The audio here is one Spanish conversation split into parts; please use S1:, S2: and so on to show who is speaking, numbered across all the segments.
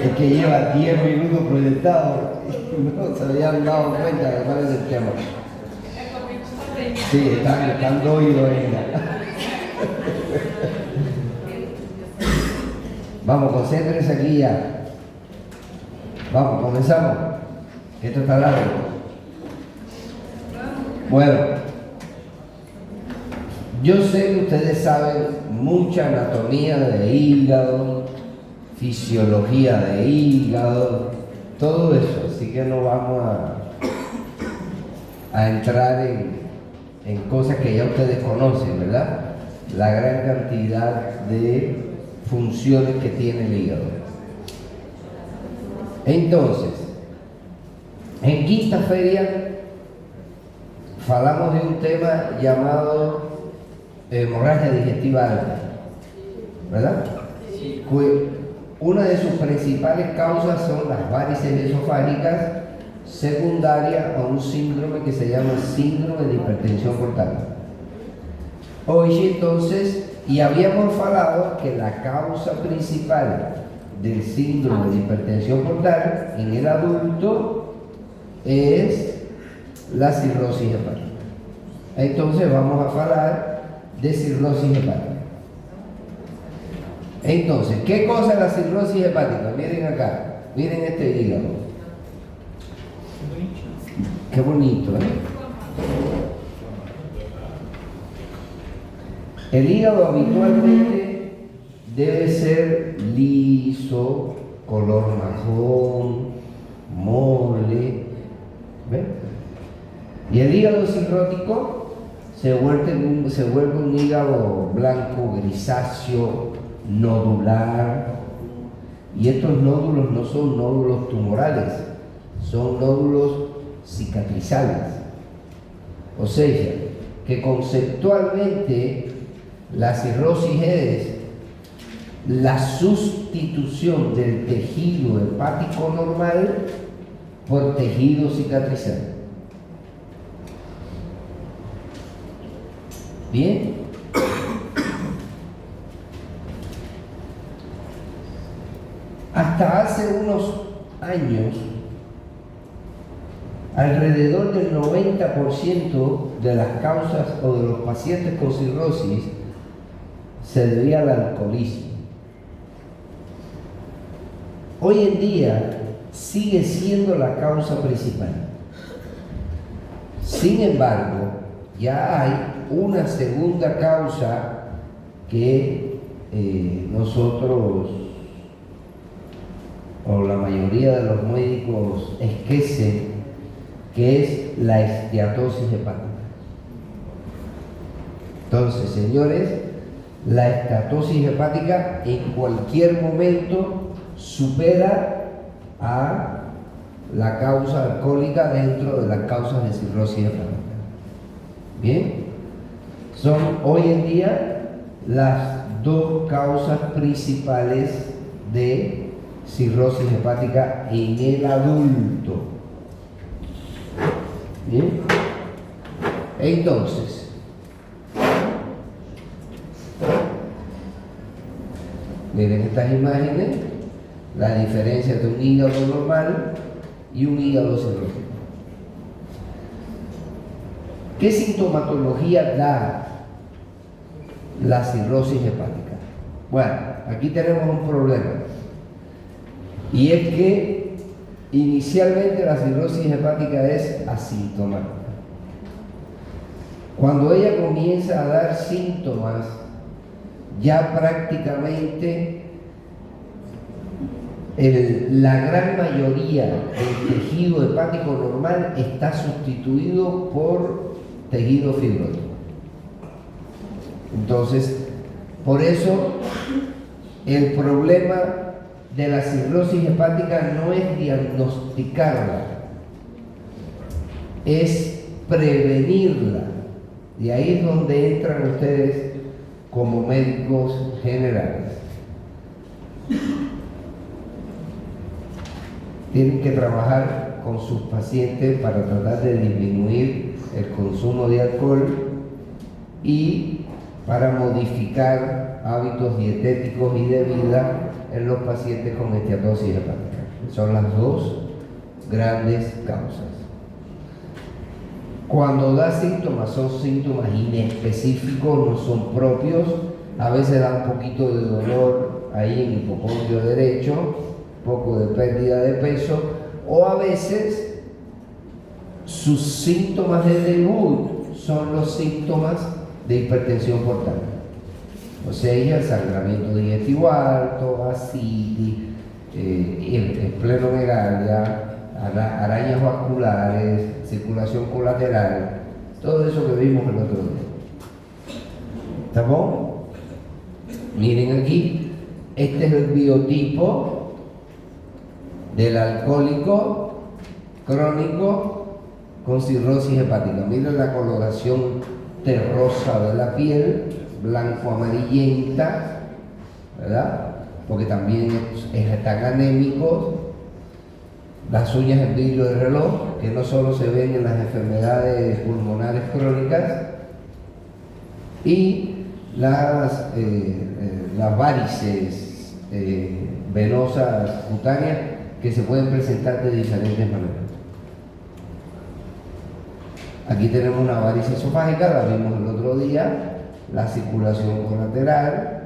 S1: Es que lleva 10 minutos proyectados y no se habían dado cuenta de cuál es el tema. Sí, están doidos ainda. Vamos, concéntrense aquí ya. Vamos, comenzamos. Esto está largo. Bueno, yo sé que ustedes saben mucha anatomía de hígado, fisiología de hígado, todo eso, así que no vamos a entrar en cosas que ya ustedes conocen, ¿verdad? La gran cantidad de funciones que tiene el hígado. Entonces, en quinta feria hablamos de un tema llamado hemorragia digestiva alta, ¿verdad? Sí. Una de sus principales causas son las varices esofágicas secundarias a un síndrome que se llama síndrome de hipertensión portal. Hoy entonces, y habíamos hablado que la causa principal del síndrome de hipertensión portal en el adulto es la cirrosis hepática. Entonces vamos a hablar de cirrosis hepática. Entonces, ¿qué cosa es la cirrosis hepática? Miren acá, miren este hígado. Qué bonito, ¿eh? El hígado habitualmente debe ser liso, color marrón, mole, ¿ven? Y el hígado cirrótico se vuelve un hígado blanco, grisáceo, nodular. Y estos nódulos no son nódulos tumorales, son nódulos cicatrizales. O sea, que conceptualmente la cirrosis es la sustitución del tejido hepático normal por tejido cicatrizante. Bien. Hasta hace unos años, alrededor del 90% de las causas o de los pacientes con cirrosis se debía al alcoholismo. Hoy en día sigue siendo la causa principal. Sin embargo, ya hay una segunda causa que nosotros, o la mayoría de los médicos, esquecen, que es la esteatosis hepática. Entonces, señores, la esteatosis hepática en cualquier momento supera a la causa alcohólica dentro de las causas de cirrosis hepática. Bien, son hoy en día las dos causas principales de cirrosis hepática en el adulto. Bien, entonces, miren estas imágenes, la diferencia entre un hígado normal y un hígado cirrótico. ¿Qué sintomatología da la cirrosis hepática? Bueno, aquí tenemos un problema. Y es que inicialmente la cirrosis hepática es asintomática. Cuando ella comienza a dar síntomas, ya prácticamente la gran mayoría del tejido hepático normal está sustituido por tejido fibroso. Entonces, por eso el problema de la cirrosis hepática no es diagnosticarla, es prevenirla. Y ahí es donde entran ustedes como médicos generales. Tienen que trabajar con sus pacientes para tratar de disminuir el consumo de alcohol y para modificar hábitos dietéticos y de vida en los pacientes con esteatosis hepática. Son las dos grandes causas. Cuando da síntomas, son síntomas inespecíficos, no son propios, a veces da un poquito de dolor ahí en el hipocondrio derecho, un poco de pérdida de peso, o a veces sus síntomas de debut son los síntomas de hipertensión portal. O sea, el sangramiento digestivo alto, ascitis, esplenomegalia, arañas vasculares, circulación colateral, todo eso que vimos el otro día. ¿Estamos? Miren aquí, este es el biotipo del alcohólico crónico con cirrosis hepática. Miren la coloración terrosa de la piel, blanco-amarillenta, ¿verdad? Porque también están anémicos. Las uñas en vidrio de reloj, que no solo se ven en las enfermedades pulmonares crónicas, y las varices venosas cutáneas que se pueden presentar de diferentes maneras. Aquí tenemos una varice esofágica, la vimos el otro día, la circulación colateral.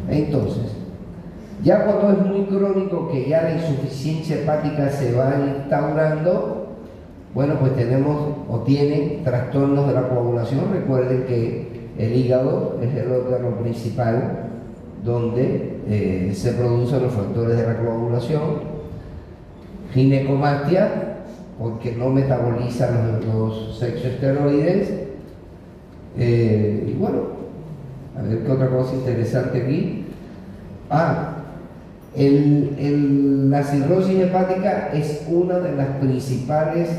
S1: Entonces, ya cuando es muy crónico, que ya la insuficiencia hepática se va instaurando, bueno, pues tenemos o tienen trastornos de la coagulación. Recuerden que el hígado es el órgano principal donde se producen los factores de la coagulación. Ginecomastia, porque no metaboliza los sexoesteroides. Y bueno, a ver qué otra cosa interesante aquí. La cirrosis hepática es una de las principales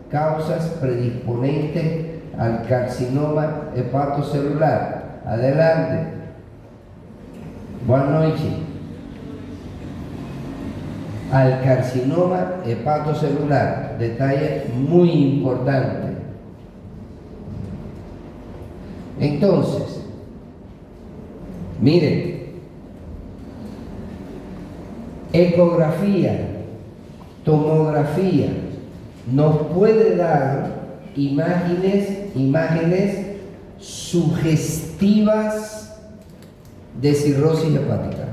S1: causas predisponentes al carcinoma hepatocelular. Adelante. Buenas noches. Al carcinoma hepatocelular, detalle muy importante. Entonces, miren, ecografía, tomografía, nos puede dar imágenes sugestivas de cirrosis hepática.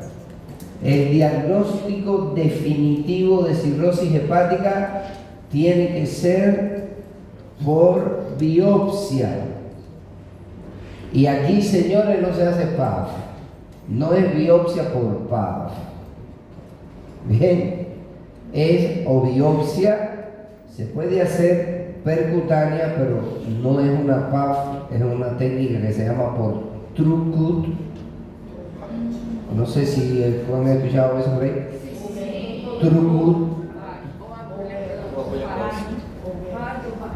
S1: El diagnóstico definitivo de cirrosis hepática tiene que ser por biopsia. Y aquí, señores, no se hace PAF, no es biopsia por PAF. Bien, es o biopsia, se puede hacer percutánea, pero no es una PAF, es una técnica que se llama por TrueCut. No sé si han escuchado eso por ahí. TrueCut.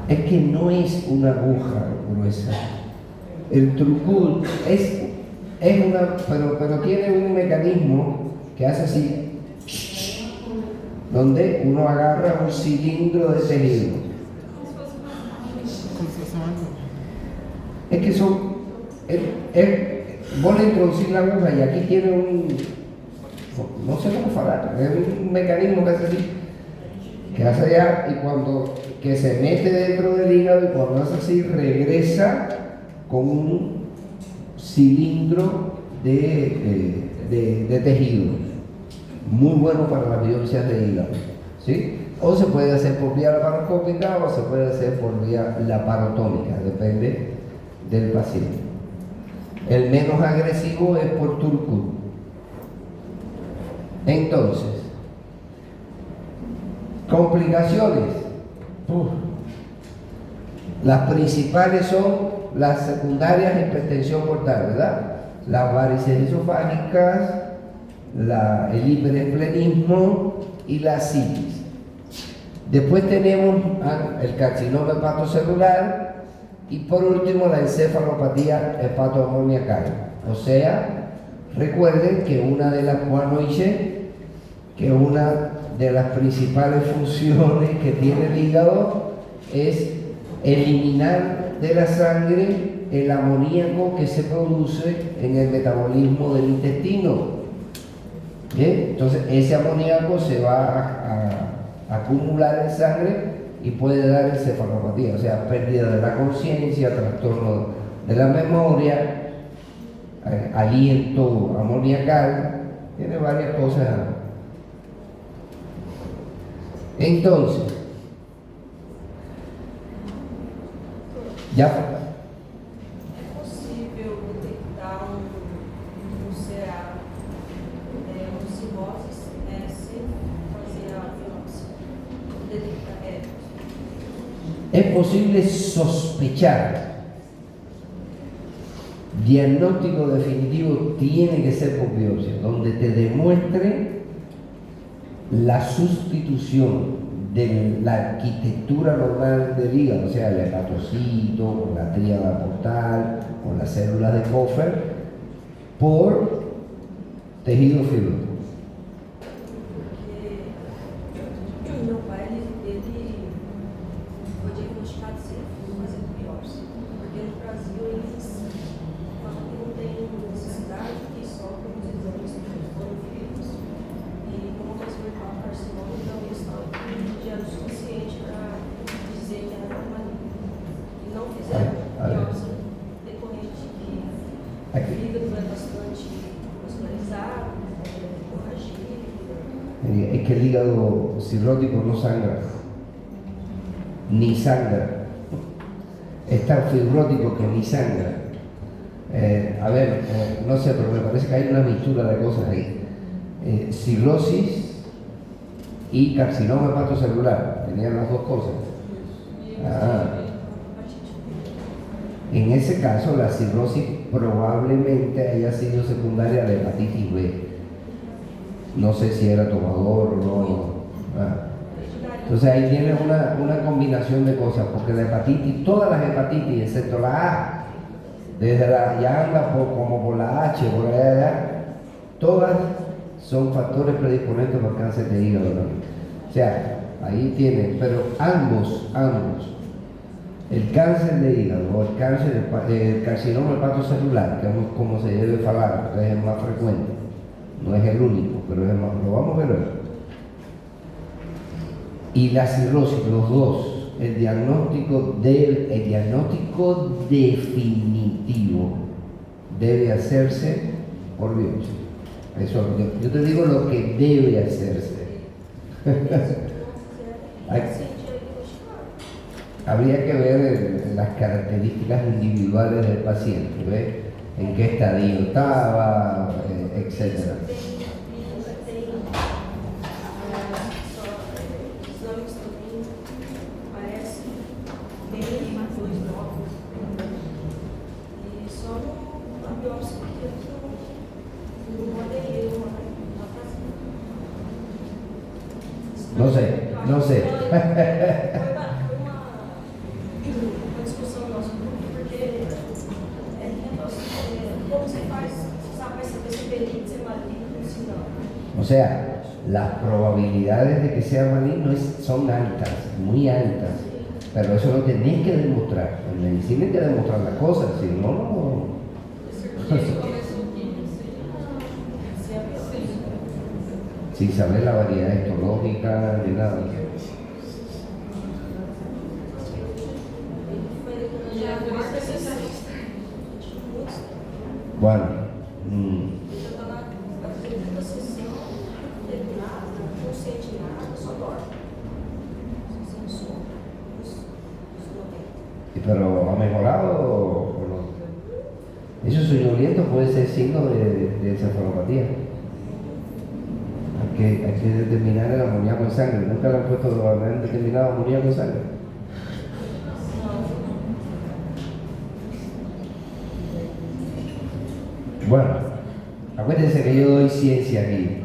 S1: Es que no es una aguja gruesa. El TrueCut es una, pero tiene un mecanismo que hace así, donde uno agarra un cilindro de tejido. Es que vos le introducís la aguja y aquí tiene no sé cómo falar, es un mecanismo que hace así, que hace allá y que se mete dentro del hígado, y cuando hace así regresa con un cilindro de tejido. Muy bueno para las biopsias de hígado, ¿sí? O se puede hacer por vía laparoscópica o se puede hacer por vía laparotómica, depende del paciente. El menos agresivo es por TrueCut. Entonces, complicaciones. Las principales son las secundarias de hipertensión portal, ¿verdad? Las varices esofágicas, el hiperesplenismo y la citis. Después tenemos el carcinoma hepatocelular y por último la encefalopatía hepatoamoniacal. O sea, recuerden que una de las guanoiches, que una de las principales funciones que tiene el hígado es eliminar de la sangre el amoníaco que se produce en el metabolismo del intestino. ¿Bien? Entonces ese amoníaco se va a acumular en sangre y puede dar encefalopatía, o sea, pérdida de la conciencia, trastorno de la memoria, aliento amoniacal, tiene varias cosas. Entonces, ya
S2: é possível detectar um CA, uma cirrose, sem fazer a biópsia? Detectar,
S1: es posible sospechar. Diagnóstico definitivo tiene que ser por biopsia, donde te demuestre la sustitución de la arquitectura normal del hígado, o sea, el hepatocito, con la tríada portal, con las células de Koffer, por tejido fibroso.
S2: porque meu pai, ele foi diagnosticado sem fazer biópsia, porque no Brasil eles falam que não tem necessidade, que só com os exames foram feitos, e como foi com o carcinoma, então eles falam que já era o suficiente para dizer que era maligno. E não fizeram biópsia decorrente de que o fígado é bastante vascularizado, hemorragia.
S1: Es que el hígado cirrótico no sangra, ni sangra. Es tan fibrótico que ni sangra. No sé, pero me parece que hay una mixtura de cosas ahí. Cirrosis y carcinoma hepatocelular, tenían las dos cosas. En ese caso, la cirrosis probablemente haya sido secundaria de hepatitis B. No sé si era tomador o no. Entonces ahí tienes una combinación de cosas, porque la hepatitis, todas las hepatitis, excepto la A, desde la ya anda como por la H, por allá, todas son factores predisponentes para el cáncer de hígado, ¿no? O sea, ahí tienes, pero ambos, el cáncer de hígado o el carcinoma hepatocelular, que es como se debe hablar, es el más frecuente, no es el único, pero es el más, lo vamos a ver hoy. Y la cirrosis, los dos, el diagnóstico definitivo debe hacerse por biopsia. Eso, yo te digo lo que debe hacerse. Habría que ver las características individuales del paciente, ¿ves? En qué estadio estaba, etcétera. No sé.
S2: Uma discussão nossa, porque como você faz, você sabe, vai saber se benigno, se maligno, se não.
S1: O sea, las probabilidades de que sea maligno son altas, muy altas, pero eso lo tenés que demostrar. En medicina hay que demostrar las cosas, si no, no. Sin saber la variedad histológica ni nada. Bueno. ¿Pero ha mejorado o no? Eso soñoliento puede ser signo de encefalopatía. Hay que determinar el amoníaco en sangre. ¿Nunca le han puesto, han determinado amoníaco en sangre? Bueno, acuérdense que yo doy ciencia aquí.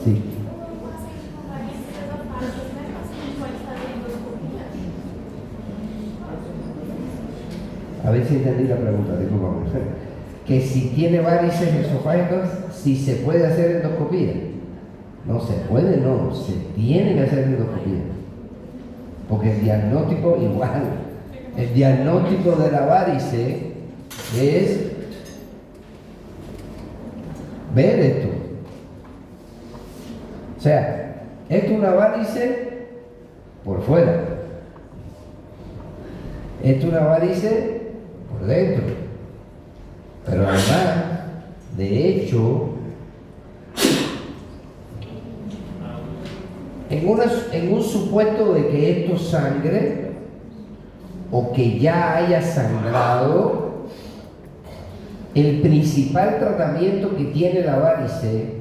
S1: Sí. A ver si entendí la pregunta, discúlpame. Que si tiene varices esofágicas, si se puede hacer endoscopía. No se puede, no, se tiene que hacer endoscopía. Porque el diagnóstico igual, el diagnóstico de la varice es ver esto. O sea, esto es una varice por fuera. Esto es una varice por dentro. Pero además, de hecho, en un supuesto de que esto sangre o que ya haya sangrado, el principal tratamiento que tiene la varice,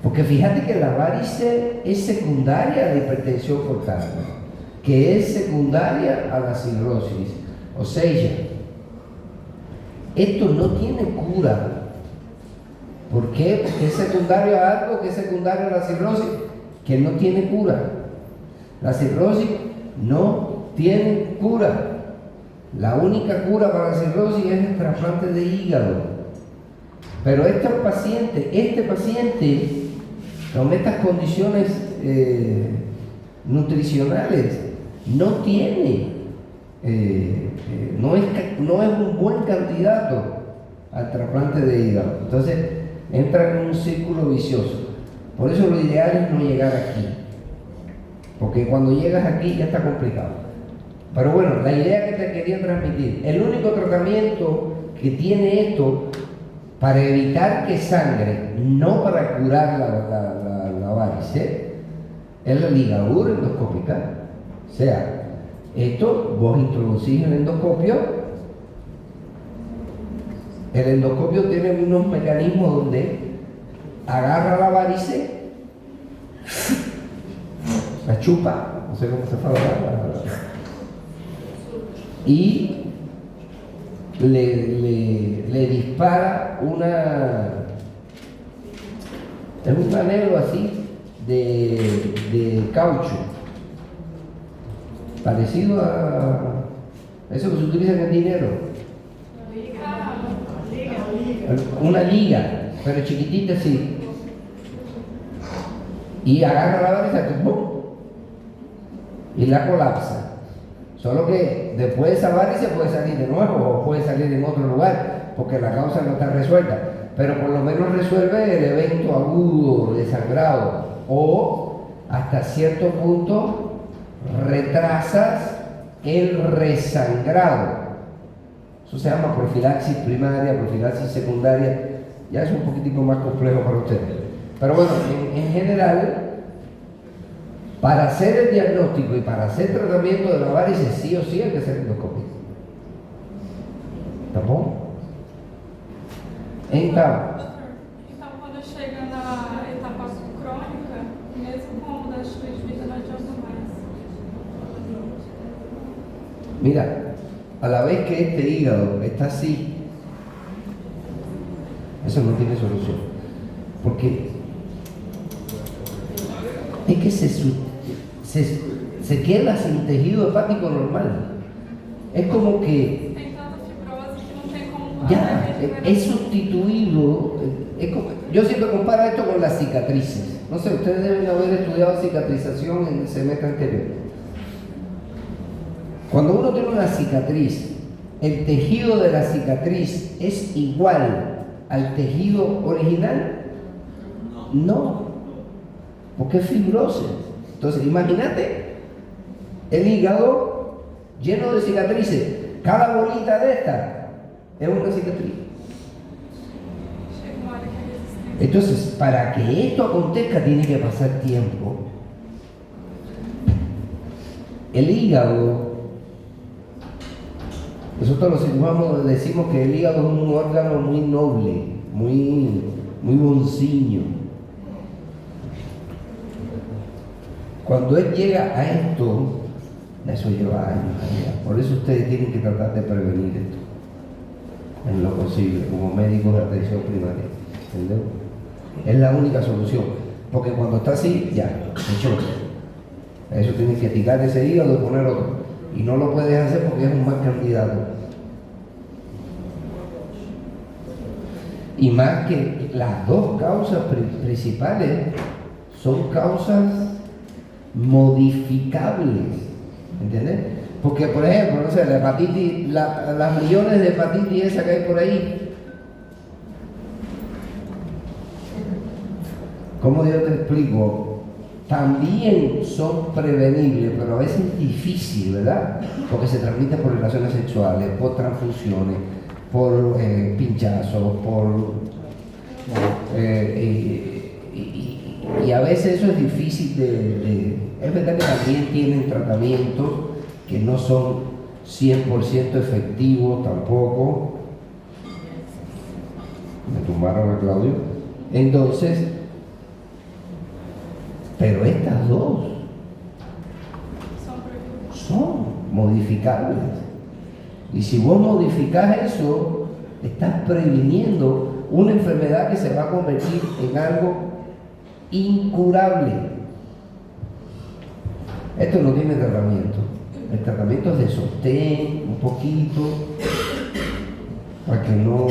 S1: porque fíjate que la varice es secundaria a la hipertensión portal, que es secundaria a la cirrosis. O sea, esto no tiene cura. ¿Por qué? Porque es secundario a algo que es secundario a la cirrosis, que no tiene cura. La cirrosis no tiene cura. La única cura para la cirrosis es el trasplante de hígado. Pero este paciente con estas condiciones nutricionales no tiene, no es un buen candidato al trasplante de hígado. Entonces entra en un círculo vicioso. Por eso lo ideal es no llegar aquí, porque cuando llegas aquí ya está complicado. Pero bueno, la idea que te quería transmitir, el único tratamiento que tiene esto para evitar que sangre, no para curar la varice, es la ligadura endoscópica. O sea, esto vos introducís el endoscopio tiene unos mecanismos donde agarra la varice, la chupa, no sé cómo se fala, y le dispara es un anhelo así de caucho, parecido a eso que se utiliza en el dinero, una liga, pero chiquitita así, y agarra la varice y la colapsa. Solo que después de esa varice puede salir de nuevo o puede salir en otro lugar, porque la causa no está resuelta, pero por lo menos resuelve el evento agudo de sangrado, o hasta cierto punto retrasas el resangrado. Eso se llama profilaxis primaria, profilaxis secundaria, ya es un poquitico más complejo para ustedes. Pero bueno, en general, para hacer el diagnóstico y para hacer tratamiento de la varice, sí o sí hay que hacer endoscopia. Tá bom? Então,
S3: quando chega na etapa crônica, mesmo com a mudança de vida, não adianta mais.
S1: Mira, a la vez que este hígado está así, eso no tiene solución. Porque es que se queda sin tejido hepático normal. Es como que
S3: Tem tanta fibrose que não tem como.
S1: ya es sustituido. Yo siempre comparo esto con las cicatrices. No sé, ustedes deben haber estudiado cicatrización en el semestre anterior. Cuando uno tiene una cicatriz, el tejido de la cicatriz es igual al tejido original. No, porque es fibrosis. Entonces, imagínate el hígado lleno de cicatrices. Cada bolita de esta es una cicatriz.
S3: Chega uma hora que é resistente.
S1: Entonces, para que esto acontezca tiene que pasar tiempo. El hígado, nosotros los cirujanos decimos que el hígado es un órgano muy noble, muy bonciño. Cuando él llega a esto, eso lleva años. Por eso ustedes tienen que tratar de prevenir esto en lo posible, como médicos de atención primaria. ¿Entendeu? Es la única solución. Porque cuando está así, ya, hecho. Eso tienes que tirar ese hígado y poner otro. Y no lo puedes hacer porque es un mal candidato. Y más que las dos causas principales son causas modificables, ¿entiendes? Porque, por ejemplo, no sé, la hepatitis, las millones de hepatitis esas que hay por ahí, ¿cómo yo te explico? También son prevenibles, pero a veces es difícil, ¿verdad? Porque se transmite por relaciones sexuales, por transfusiones, por pinchazos, y a veces eso es difícil es verdad que también tienen tratamientos que no son 100% efectivos tampoco. Me tumbaron a Claudio. Entonces, pero estas dos son modificables. Y si vos modificás eso, estás previniendo una enfermedad que se va a convertir en algo incurable. Esto no tiene tratamiento. El tratamiento es de sostén, un poquito, para que no...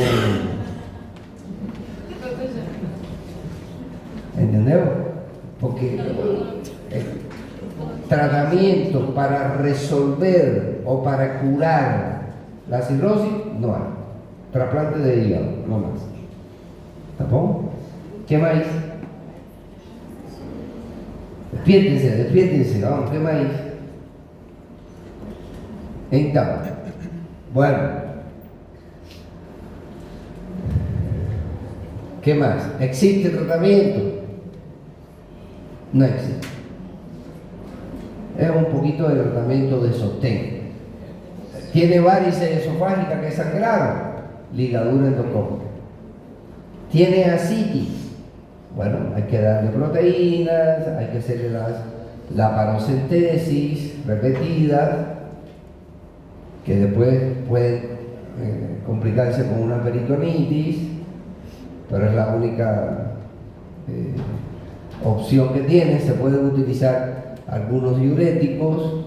S1: ¿Entendemos? Porque tratamiento para resolver o para curar la cirrosis no hay. Trasplante de hígado, no más. ¿Tampoco? ¿Qué más? Despiértense, vamos, ¿qué más? Entonces, bueno, ¿qué más? ¿Existe tratamiento? No existe. Es un poquito de tratamiento de sostén. Tiene varices esofágicas que sangraron, ligadura endocónica. Tiene ascitis. Bueno, hay que darle proteínas, hay que hacerle la parocentesis repetidas, que después pueden complicarse con una peritonitis, pero es la única opción que tiene. Se pueden utilizar algunos diuréticos,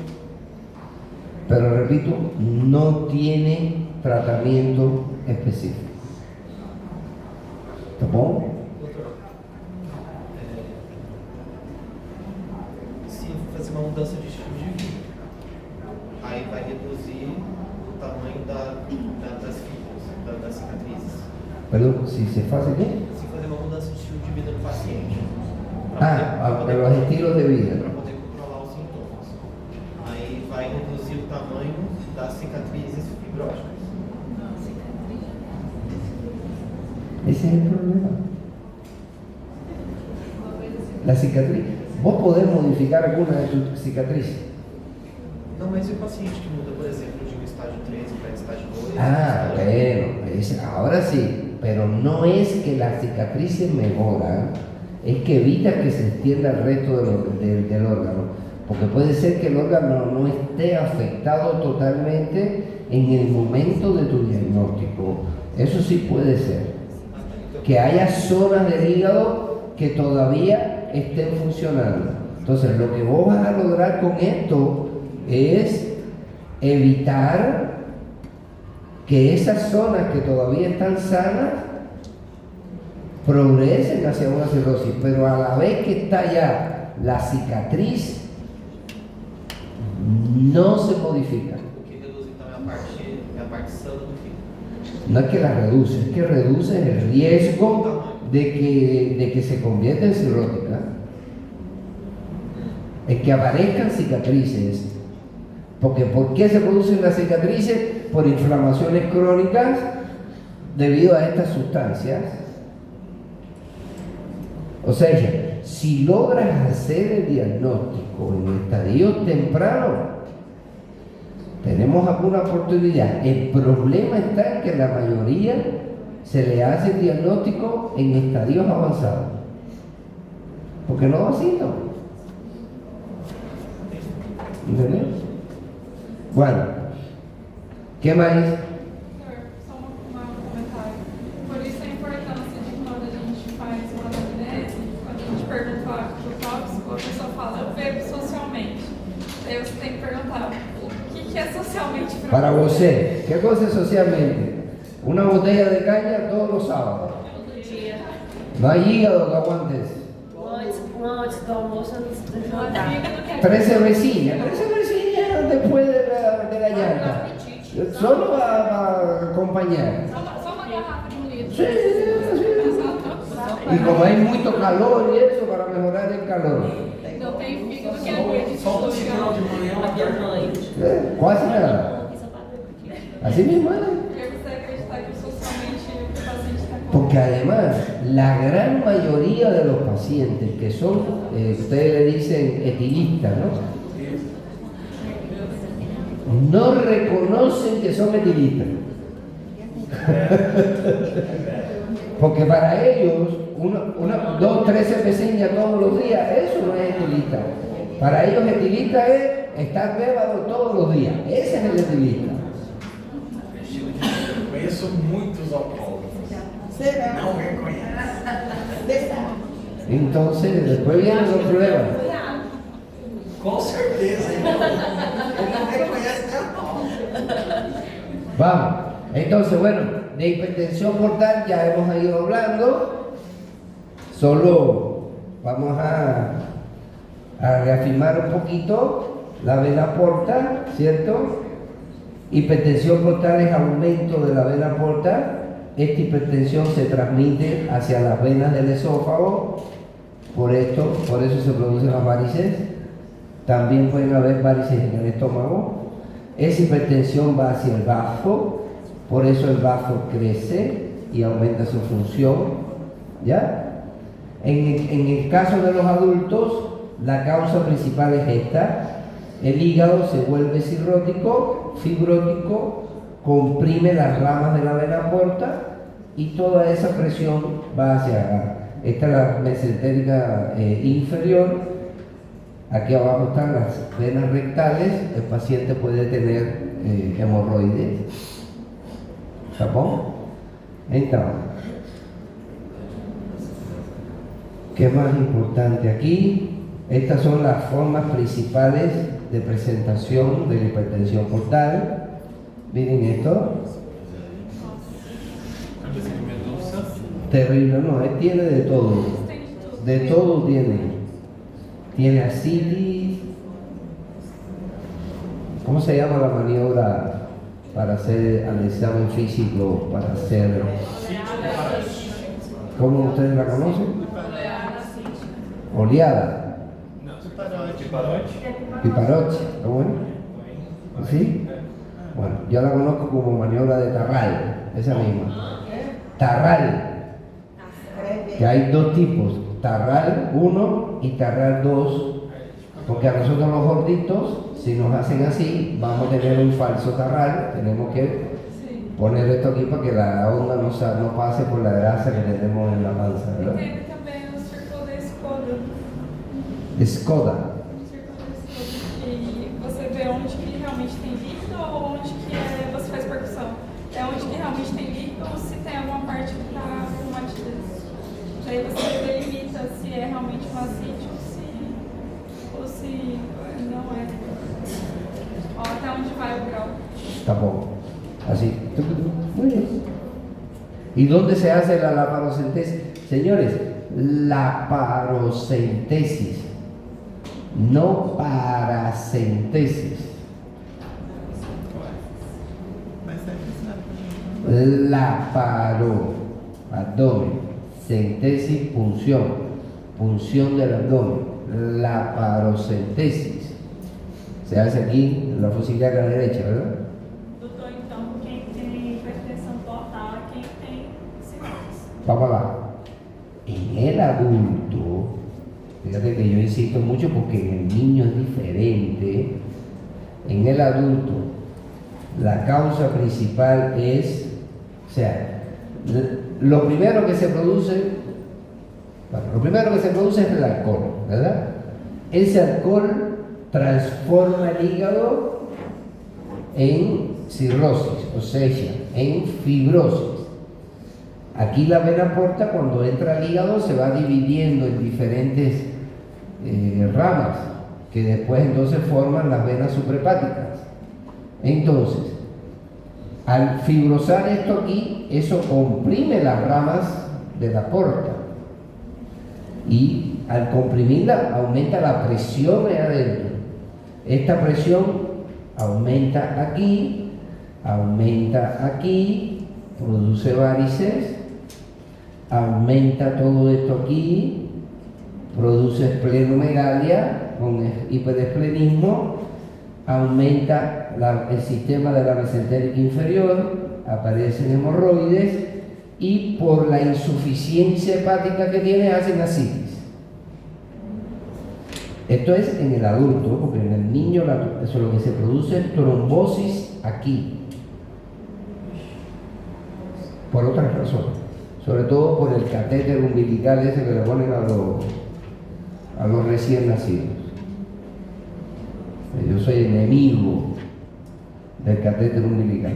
S1: pero repito, no tiene tratamiento específico. ¿Tá bom?
S4: Se fazer uma mudança de estilo de vida, aí vai reduzir o tamanho das fibras, das cicatrizes.
S1: Perdão, se faz o quê?
S4: Se fazer uma mudança de estilo de vida no paciente.
S1: Pelos estilos de vida.
S4: Para poder controlar os sintomas. Aí vai reduzir o tamanho das cicatrizes fibróticas.
S1: Ese es el problema. La cicatriz. ¿Vos podés modificar alguna de tus cicatrices?
S4: Não, mas e o paciente que muda, por exemplo, de um estágio 3 para estágio 2?
S1: Bueno, ahora sí, pero no es que las cicatrices mejoran, es que evita que se extienda el resto del órgano, porque puede ser que el órgano no esté afectado totalmente en el momento de tu diagnóstico. Eso sí puede ser. Que haya zonas del hígado que todavía estén funcionando. Entonces, lo que vos vas a lograr con esto es evitar que esas zonas que todavía están sanas progresen hacia una cirrosis, pero a la vez que está ya la cicatriz, no se modifica.
S4: O que reduz então é a parte sana do fígado.
S1: No es que la reduce, es que reduce el riesgo de que se convierta en cirrótica. Es que aparezcan cicatrices. Porque ¿por qué se producen las cicatrices? Por inflamaciones crónicas debido a estas sustancias. O sea, si logras hacer el diagnóstico en estadios tempranos, tenemos alguna oportunidad. El problema está en que la mayoría se le hace el diagnóstico en estadios avanzados. Porque no va así, ¿no? ¿Entendés? Bueno, ¿qué más?
S3: Senhor, só um comentário. Por isso a importância de quando a gente faz uma anamnese, quando a gente pergunta o tóxico, a pessoa fala, eu bebo socialmente. Aí você tem que perguntar, o que é socialmente
S1: Para você, ¿qué cosa es socialmente? Una botella de caña todos los sábados. No hay hígado que aguante eso.
S5: Antes do almoço, antes do
S3: Uma
S5: jantar.
S3: amiga do que é
S1: 3 cervecillas después de la llanta. Solo para acompañar.
S3: Só uma garrafa de 1 litro.
S1: Sí, y como hay mucho calor y eso, para mejorar el calor.
S3: Não tem fígado que aguente esse
S6: Só um sinal de
S3: lugar.
S6: manhã, uma
S5: A minha
S6: tarde.
S5: mãe.
S1: Quase nada.
S5: Isso é para
S1: Así mismo es.
S3: Porque você acreditar que socialmente o que o paciente está com.
S1: Porque además, la gran mayoría de los pacientes que son, ustedes le dicen etilistas, ¿no? No reconocen que son etilistas. Porque para ellos, 2, 3 cervecillas todos los días, eso no es etilista. Para ellos etilista es estar bébado todos los días. Ese es el etilista.
S6: Estilo de vida. Conheço muitos alcoólatras. Não reconhece.
S1: Entonces, después vienen los problemas.
S6: Com certeza. Ele não reconhece nem
S1: Vamos. Entonces, bueno, de hipertensión portal ya hemos ido hablando. Solo vamos a reafirmar un poquito la vena porta, ¿cierto? Hipertensión portal es aumento de la vena porta. Esta hipertensión se transmite hacia las venas del esófago. Por eso se producen las varices. También pueden haber varices en el estómago. Esa hipertensión va hacia el bazo, por eso el bazo crece y aumenta su función, ¿ya? En el caso de los adultos, la causa principal es esta. El hígado se vuelve cirrótico, fibrótico, comprime las ramas de la vena porta y toda esa presión va hacia acá. Esta es la mesentérica inferior. Aquí abajo están las venas rectales. El paciente puede tener hemorroides. ¿Está bom? Entonces, ¿qué más importante aquí? Estas son las formas principales de presentación de la hipertensión portal. Miren esto.
S6: Cabeça de medusa.
S1: Terrible, no, él tiene de todo.
S3: Tem de tudo.
S1: De todo tiene. Tiene ascitis. ¿Cómo se llama la maniobra para hacer el examen físico? Para hacer. ¿Cómo ustedes la conocen? Oleada.
S6: Não. Piparote.
S1: Piparoche. ¿Está bueno? ¿Sí? Bueno, yo la conozco como maniobra de Tarral. Esa misma. Tarral. Que hay dos tipos. Tarral 1 y Tarral 2. Porque a nosotros los gorditos, si nos hacen así, vamos a tener un falso tarral. Tenemos que
S3: Sim.
S1: poner esto aquí para que la onda no pase por la grasa que tenemos en la panza,
S3: E
S1: ¿verdad?
S3: teve também o círculo da Skoda.
S1: Skoda.
S3: O círculo da Skoda. Que você vê onde que realmente tem líquido ou onde que você faz percussão. É onde que realmente tem líquido ou se tem alguma parte que está com matidez. Daí você delimita se é realmente um acite ou se não é. Ó, até onde vai o grau.
S1: Tá bom. Así. Muy bien. ¿Y dónde se hace la laparocentesis? Señores, laparocentesis, no paracentesis. Laparo, abdomen, centesis, punción del abdomen, laparocentesis. Se hace aquí en la fusiliaca derecha, ¿verdad?
S5: Doutor, então, quem tem hipertensão portal é quem tem cirrose.
S1: Vamos lá. En el adulto, fíjate que yo insisto mucho porque en el niño es diferente. En el adulto, la causa principal es, o sea, lo primero que se produce, bueno, lo primero que se produce es el alcohol, ¿verdad? Ese alcohol transforma el hígado en cirrosis, o sea, en fibrosis. Aquí la vena porta, cuando entra al hígado, se va dividiendo en diferentes ramas, que después entonces forman las venas suprahepáticas. Entonces, al fibrosar esto aquí, eso comprime las ramas de la porta. y al comprimirla aumenta la presión ahí adentro. Esta presión aumenta aquí, produce varices, aumenta todo esto aquí, produce esplenomegalia con hiperesplenismo, aumenta el sistema de la mesentérica inferior, aparecen hemorroides y por la insuficiencia hepática que tiene hacen ascitis. Esto es en el adulto, porque en el niño eso lo que se produce es trombosis aquí, por otras razones, sobre todo por el catéter umbilical ese que le ponen a los recién nacidos. Yo soy enemigo del catéter umbilical.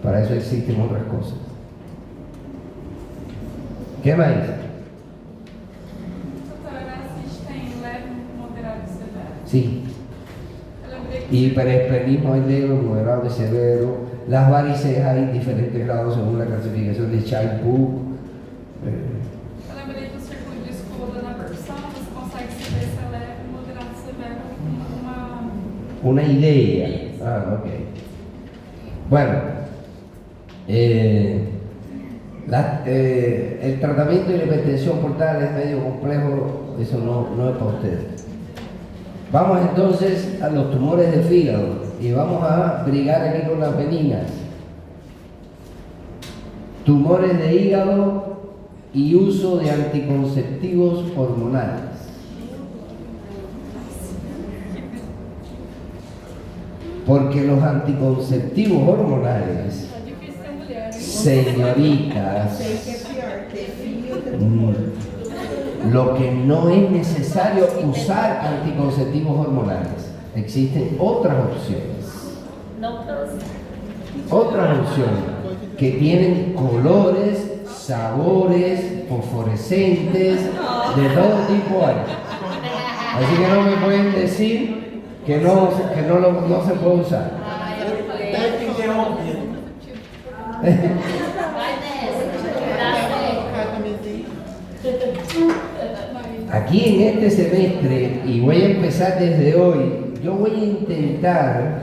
S1: Para eso existen otras cosas. ¿Qué más dice?
S3: Doutora, assistem leve, moderado e severo.
S1: Sí.
S3: Eu lembrei que
S1: Hiperespenismo hay leve, moderado y severo. Las varices hay diferentes grados según la clasificación de Child-Pugh.
S3: eu lembrei do círculo de escudo na versão, você consegue saber se é leve, moderado e severo,
S1: Una idea. Ah, ok. Bueno, el tratamiento de la hipertensión portal es medio complejo, eso no es para ustedes. Vamos entonces a los tumores del hígado y vamos a brigar aquí con las peninas. Tumores de hígado y uso de anticonceptivos hormonales. Porque los anticonceptivos hormonales,
S3: é difícil ser mulher, hein?
S1: señoritas,
S2: Sei que é pior, ter filho, ter filho.
S1: lo que no es necesario usar anticonceptivos hormonales. Existen otras opciones. Otras opciones que tienen colores, sabores, fosforescentes, de todo tipo hay. Así que no me pueden decir que no se puede usar.
S6: Deve interromper.
S1: Aquí en este semestre, y voy a empezar desde hoy, yo voy a intentar,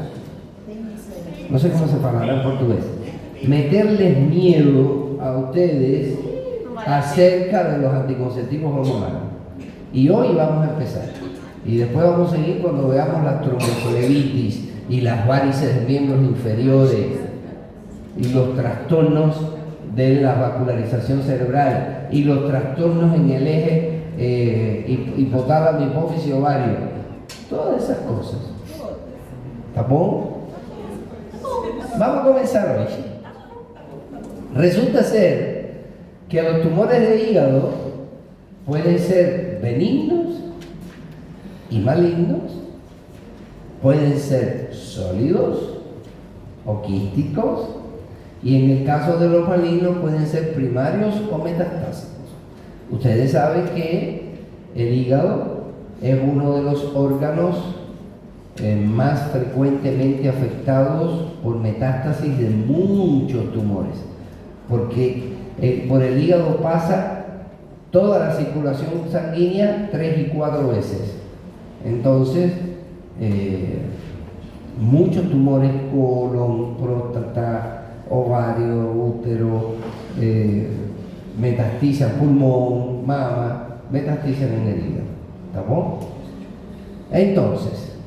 S1: no sé cómo se falará en portugués, meterles miedo a ustedes acerca de los anticonceptivos hormonales. Y hoy vamos a empezar. Y después vamos a seguir cuando veamos las tromboflebitis y las varices de miembros inferiores y los trastornos de la vascularización cerebral y los trastornos en el eje hipotálamo, hipófisis, ovario. Todas esas cosas. ¿Está bom? Vamos a comenzar hoy. Resulta ser que los tumores de hígado pueden ser benignos y malignos, pueden ser sólidos o quísticos, y en el caso de los malignos pueden ser primarios o metastásicos. Ustedes saben que el hígado es uno de los órganos más frecuentemente afectados por metástasis de muchos tumores, porque por el hígado pasa toda la circulación sanguínea 3 y 4 veces. Entonces, muchos tumores, colon, próstata, ovario, útero, metastizan pulmón, mama, metastizan en el hígado. ¿Está bien? Entonces,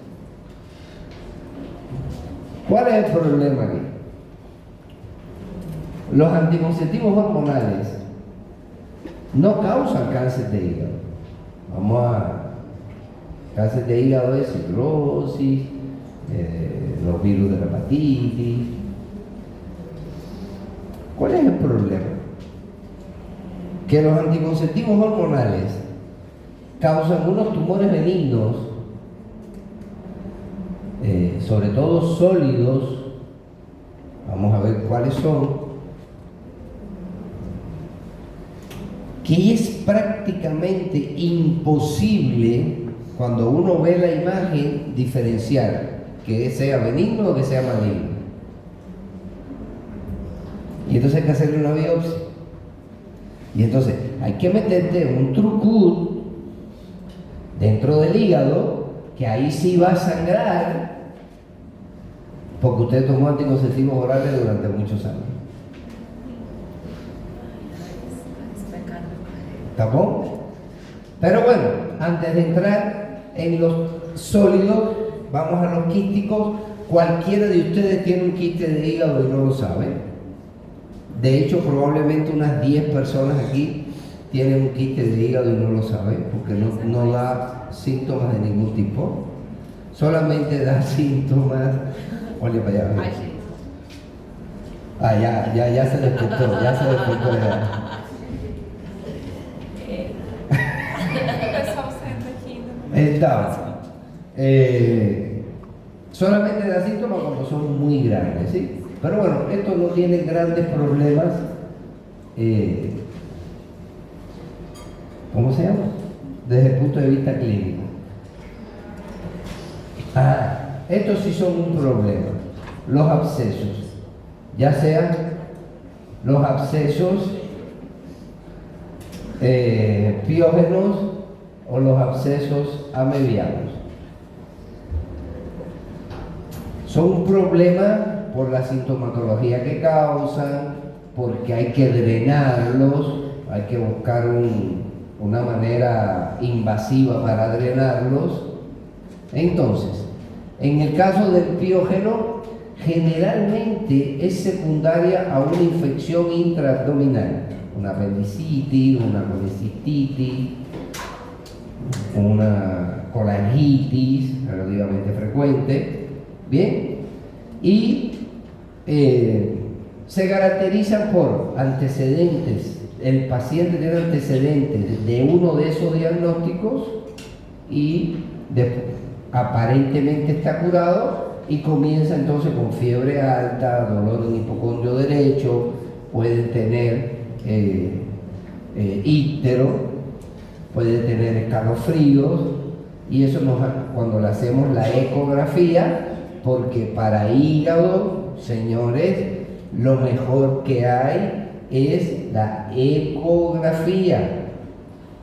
S1: ¿cuál es el problema aquí? Los anticonceptivos hormonales no causan cáncer de hígado. Cáncer de hígado es cirrosis, los virus de la hepatitis. ¿Cuál es el problema? Que los anticonceptivos hormonales causan unos tumores benignos, sobre todo sólidos. Vamos a ver cuáles son. Que es prácticamente imposible, cuando uno ve la imagen, diferenciar que sea benigno o que sea maligno. Y entonces hay que hacerle una biopsia. Y entonces hay que meterte un trucut dentro del hígado, que ahí sí va a sangrar, porque usted tomó anticonceptivos orales durante muchos años. ¿Está bien? Pero bueno, antes de entrar en los sólidos, vamos a los quísticos. Cualquiera de ustedes tiene un quiste de hígado y no lo sabe. De hecho, probablemente unas 10 personas aquí tienen un quiste de hígado y no lo saben, porque no da síntomas de ningún tipo. Solamente da síntomas. Oye, para allá. Ya se despertó, ya.
S3: O pessoal senta aqui ainda não.
S1: Entonces, solamente da síntomas cuando son muy grandes, ¿sí? Pero bueno, esto no tiene grandes problemas, ¿cómo se llama? Desde el punto de vista clínico. Estos sí son un problema. Los abscesos, ya sean los abscesos piógenos o los abscesos amebianos. Son un problema por la sintomatología que causan, porque hay que drenarlos, hay que buscar una manera invasiva para drenarlos. Entonces, en el caso del piógeno, generalmente es secundaria a una infección intraabdominal, una apendicitis, una colecistitis, una colangitis relativamente frecuente, ¿bien? Y se caracterizan por antecedentes. El paciente tiene antecedentes de uno de esos diagnósticos y aparentemente está curado, y comienza entonces con fiebre alta, dolor en hipocondrio derecho, pueden tener íctero, puede tener escalofríos, y eso cuando le hacemos la ecografía, porque para hígado, señores, lo mejor que hay es la ecografía.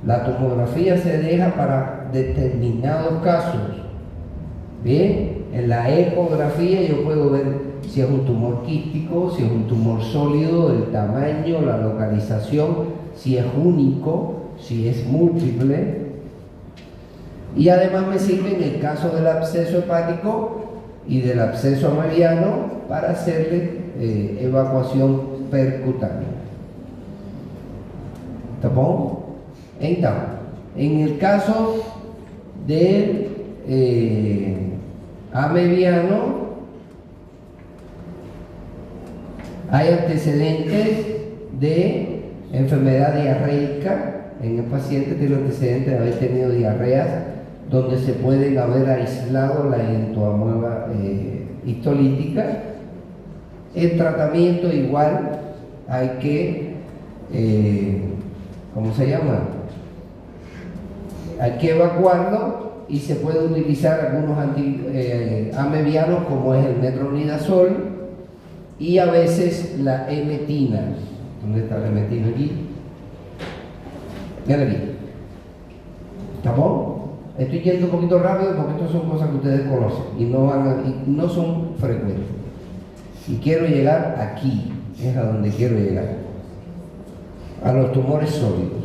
S1: La tomografía se deja para determinados casos. Bien, en la ecografía yo puedo ver si es un tumor quístico, si es un tumor sólido, el tamaño, la localización, si es único, si es múltiple. Y además me sirve en el caso del absceso hepático y del absceso amebiano para hacerle evacuación percutánea. ¿Está bien? Entonces, en el caso del amebiano, hay antecedentes de enfermedad diarreica. En el paciente tiene antecedentes de haber tenido diarreas, donde se pueden haber aislado la entoamueba histolítica. El tratamiento igual hay que, ¿cómo se llama? Hay que evacuarlo, y se puede utilizar algunos amebianos como es el metronidazol y a veces la emetina. ¿Dónde está la emetina? Aquí. Mira aquí. ¿Está bien? Estoy yendo un poquito rápido porque estas son cosas que ustedes conocen y no son frecuentes. Y quiero llegar aquí, es a donde quiero llegar. A los tumores sólidos.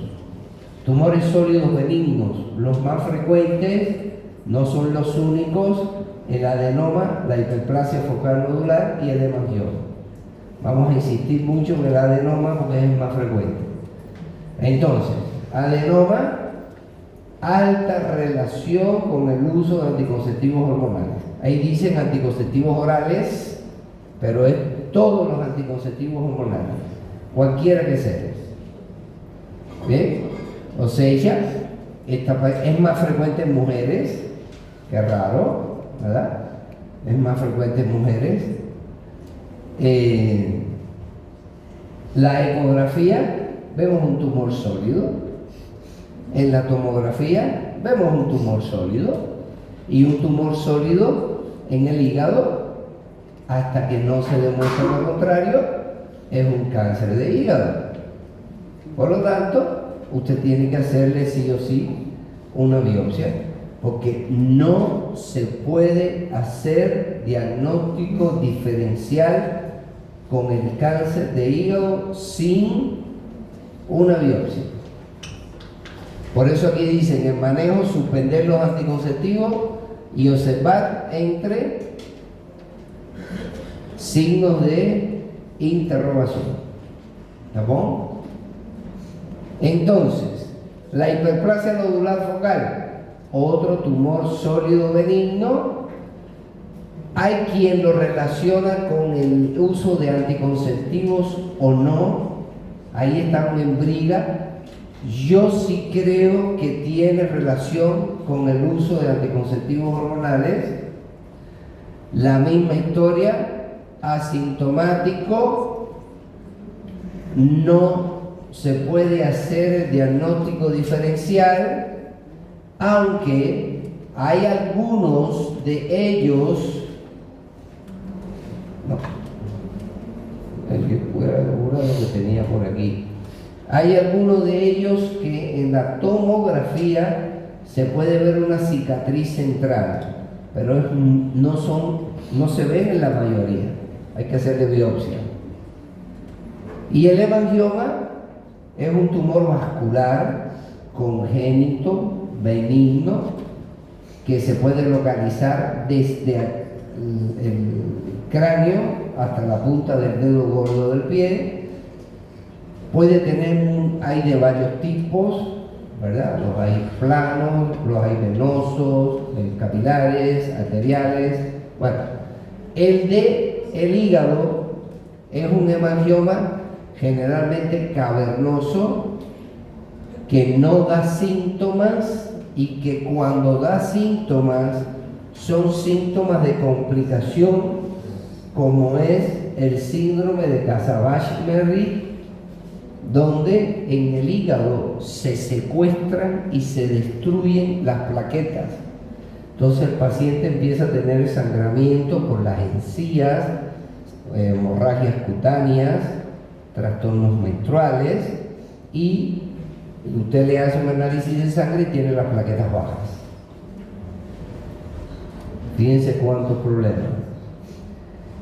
S1: Tumores sólidos benignos, los más frecuentes, no son los únicos: el adenoma, la hiperplasia focal nodular y el hemangioma. Vamos a insistir mucho en el adenoma porque es el más frecuente. Entonces, adenoma, alta relación con el uso de anticonceptivos hormonales. Ahí dicen anticonceptivos orales, pero es todos los anticonceptivos hormonales, cualquiera que sea. ¿Bien? O sea, es más frecuente en mujeres, qué raro, ¿verdad? Es más frecuente en mujeres. La ecografía, vemos un tumor sólido. En la tomografía, vemos un tumor sólido. Y un tumor sólido en el hígado, hasta que no se demuestre lo contrario, es un cáncer de hígado. Por lo tanto, usted tiene que hacerle sí o sí una biopsia, porque no se puede hacer diagnóstico diferencial con el cáncer de hígado sin una biopsia. Por eso aquí dicen el manejo, suspender los anticonceptivos y observar entre signos de interrogación. ¿Está bien? Entonces, la hiperplasia nodular focal, otro tumor sólido benigno, hay quien lo relaciona con el uso de anticonceptivos o no. Ahí estamos en briga. Yo sí creo que tiene relación con el uso de anticonceptivos hormonales. La misma historia, asintomático, no se puede hacer el diagnóstico diferencial, aunque hay algunos de ellos, el que fuera lo que tenía por aquí, hay algunos de ellos que en la tomografía se puede ver una cicatriz central, pero no se ven en la mayoría, hay que hacerle biopsia. Y el hemangioma es un tumor vascular congénito, benigno, que se puede localizar desde el cráneo hasta la punta del dedo gordo del pie. Puede tener, hay de varios tipos, ¿verdad? Los hay planos, los hay venosos, capilares, arteriales. Bueno, el hígado es un hemangioma generalmente cavernoso, que no da síntomas y que cuando da síntomas son síntomas de complicación, como es el síndrome de Casa-Bushmerry, donde en el hígado se secuestran y se destruyen las plaquetas. Entonces el paciente empieza a tener sangramiento por las encías, hemorragias cutáneas, trastornos menstruales, y usted le hace un análisis de sangre y tiene las plaquetas bajas. Fíjense cuántos problemas.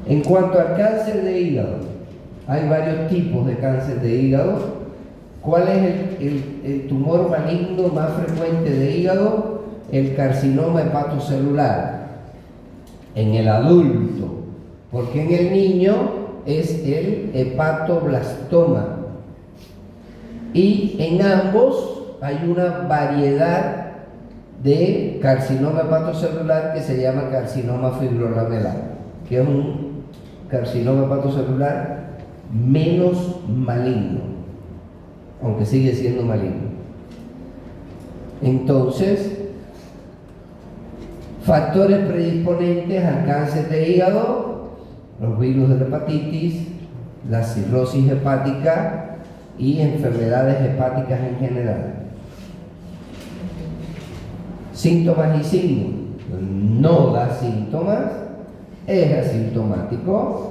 S1: En cuanto al cáncer de hígado, hay varios tipos de cáncer de hígado. ¿Cuál es el tumor maligno más frecuente de hígado? El carcinoma hepatocelular en el adulto, porque en el niño es el hepatoblastoma. Y en ambos hay una variedad de carcinoma hepatocelular que se llama carcinoma fibrolamelar, que es un carcinoma hepatocelular menos maligno, aunque sigue siendo maligno. Entonces, factores predisponentes al cáncer de hígado: los virus de la hepatitis, la cirrosis hepática y enfermedades hepáticas en general. Síntomas y signos: no da síntomas, es asintomático.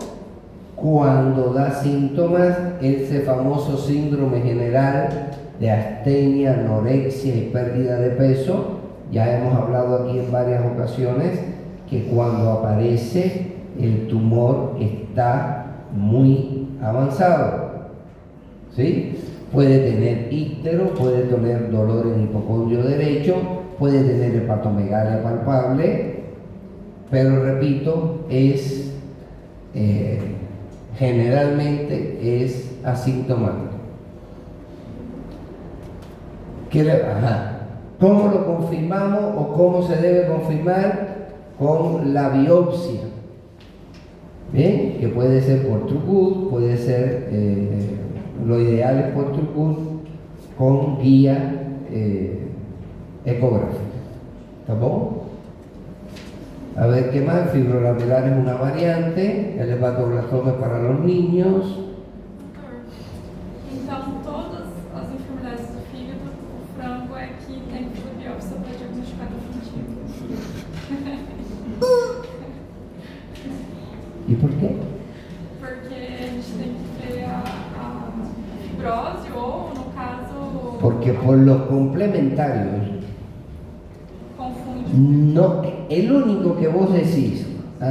S1: Cuando da síntomas, ese famoso síndrome general de astenia, anorexia y pérdida de peso, ya hemos hablado aquí en varias ocasiones que cuando aparece el tumor está muy avanzado, ¿sí? Puede tener íctero, puede tener dolor en el hipocondrio derecho, puede tener hepatomegalia palpable, pero repito, generalmente es asintomático. ¿Cómo lo confirmamos o cómo se debe confirmar? Con la biopsia. Bien, que puede ser por TrueCut, puede ser, lo ideal es por TrueCut con guía ecográfica. ¿Está bien? A ver qué más. Fibrolamelar es una variante, el hepatoblastoma es para los niños.
S3: Então, todas as enfermidades do fígado, o frango é que tem que fazer biópsia para diagnosticar definitivo.
S1: ¿Y por qué?
S3: Porque a gente tem que ver a fibrose ou, no caso,
S1: por los complementarios,
S3: Confunde.
S1: no, el único que vos decís,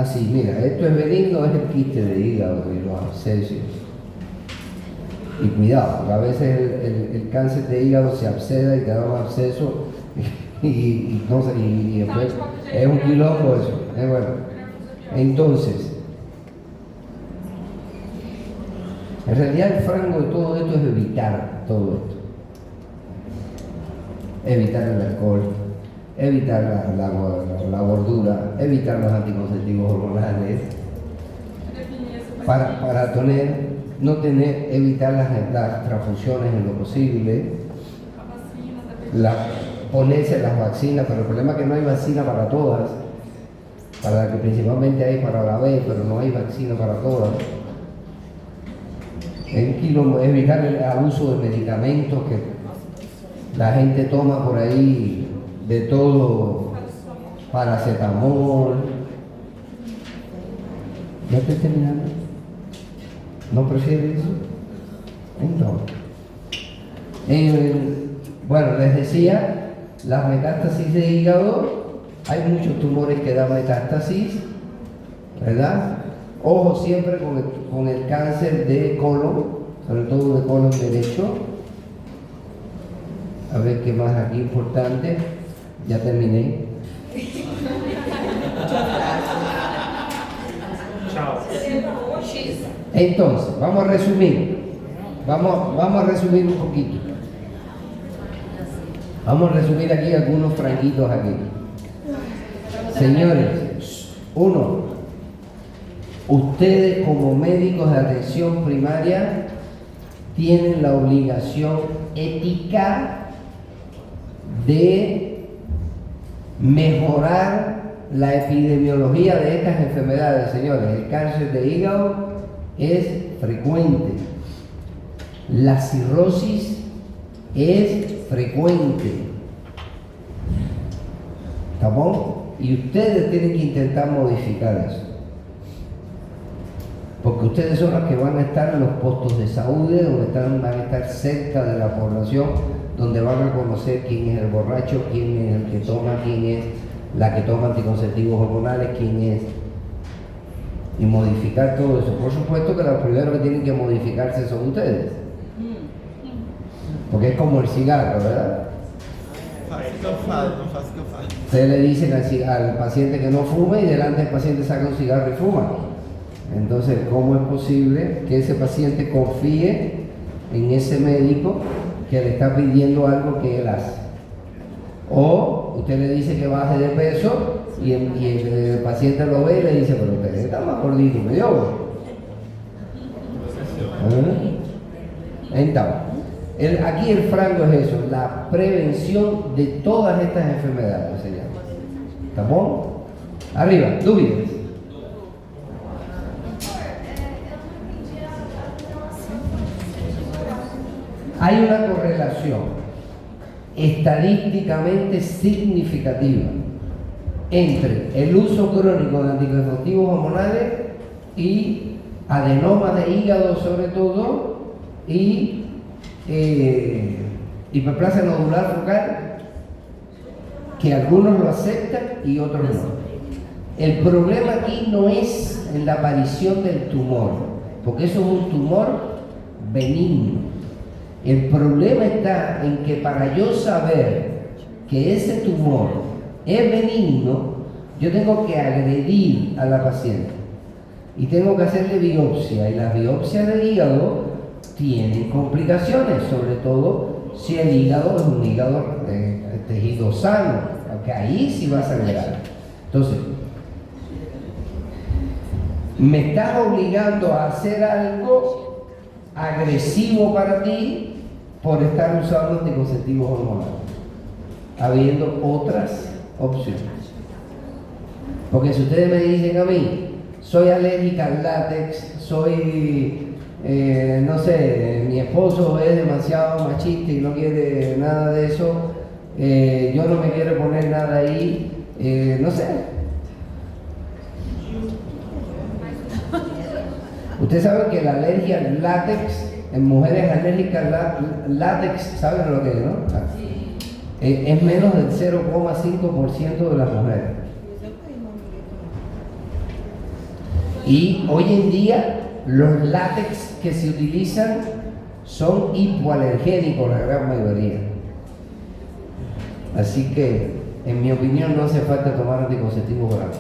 S1: sí, mira, esto es benigno, es el quiste de hígado y los abscesos. Y cuidado, porque a veces el cáncer de hígado se absceda y te da un absceso y después es un quilombo eso. Bueno. Entonces, en realidad el frango de todo esto es evitar todo esto. Evitar el alcohol, evitar la gordura, evitar los anticonceptivos hormonales, para evitar las transfusiones en lo posible, ponerse las vacinas, pero el problema es que no hay vacina para todas, para la que principalmente hay para la B, pero no hay vacina para todas. Evitar el abuso de medicamentos que la gente toma por ahí, de todo, paracetamol. ¿Ya estoy terminando? ¿No prefieres eso? Entonces, bueno, les decía, las metástasis de hígado, hay muchos tumores que dan metástasis, ¿verdad? Ojo siempre con el cáncer de colon, sobre todo de colon derecho. A ver qué más aquí importante. Ya terminé.
S4: Chao.
S1: Entonces, vamos a resumir. Vamos a resumir un poquito. Vamos a resumir aquí algunos franquitos aquí. Señores, uno, ustedes como médicos de atención primaria tienen la obligación ética de mejorar la epidemiología de estas enfermedades, señores. El cáncer de hígado es frecuente. La cirrosis es frecuente. ¿Estamos? Y ustedes tienen que intentar modificar eso. Porque ustedes son los que van a estar en los puestos de salud, donde van a estar cerca de la población, donde van a conocer quién es el borracho, quién es el que toma, quién es la que toma anticonceptivos hormonales, quién es. Y modificar todo eso. Por supuesto que los primeros que tienen que modificarse son ustedes. Porque es como el cigarro, ¿verdad?
S6: Não faço o que eu falo.
S1: Ustedes le dicen al paciente que no fume y delante del paciente saca un cigarro y fuma. Entonces, ¿cómo es posible que ese paciente confíe en ese médico que le está pidiendo algo que él hace? O usted le dice que baje de peso y el paciente lo ve y le dice, pero usted está más gordito que yo. Entonces, aquí el frango es eso, la prevención de todas estas enfermedades, se llama. ¿Estamos? Arriba, dúvidas. Hay una correlación estadísticamente significativa entre el uso crónico de anticonceptivos hormonales y adenomas de hígado sobre todo y hiperplasia nodular focal, que algunos lo aceptan y otros no. El problema aquí no es en la aparición del tumor, porque eso es un tumor benigno. El problema está en que para yo saber que ese tumor es benigno, yo tengo que agredir a la paciente y tengo que hacerle biopsia, y las biopsias del hígado tienen complicaciones, sobre todo si el hígado es un hígado tejido sano, aunque ahí sí va a sangrar. Entonces, me estás obligando a hacer algo agresivo para ti por estar usando anticonceptivos hormonales, habiendo otras opciones. Porque si ustedes me dicen a mí, soy alérgica al látex, no sé, mi esposo es demasiado machista y no quiere nada de eso, yo no me quiero poner nada ahí, no sé. Usted sabe que la alergia al látex en mujeres alérgicas látex, ¿saben lo que es, no? Es menos del 0,5% de las mujeres. Y hoy en día los látex que se utilizan son hipoalergénicos, la gran mayoría. Así que, en mi opinión, no hace falta tomar anticonceptivos orales.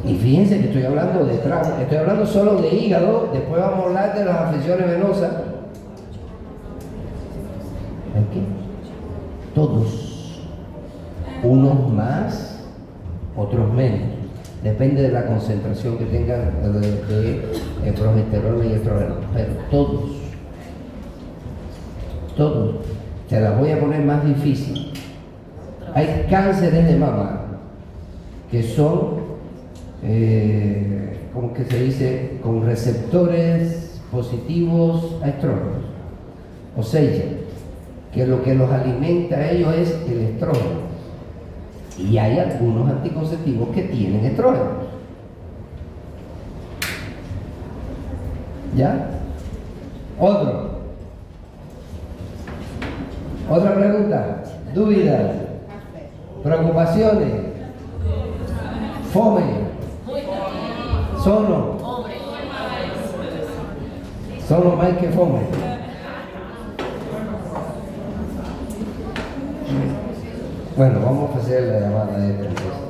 S1: Y fíjense que estoy hablando de trauma, estoy hablando solo de hígado, después vamos a hablar de las afecciones venosas. ¿Qué? Todos. Unos más, otros menos. Depende de la concentración que tengan de progesterona y estrógeno. Pero todos. Se las voy a poner más difícil. Hay cánceres de mama que son, ¿cómo que se dice? Con receptores positivos a estrógenos. O sea, que lo que los alimenta a ellos es el estrógeno. Y hay algunos anticonceptivos que tienen estrógenos. ¿Ya? Otra pregunta, dudas, preocupaciones, fome, sono más que fome. Bueno, vamos a hacer la llamada de entonces.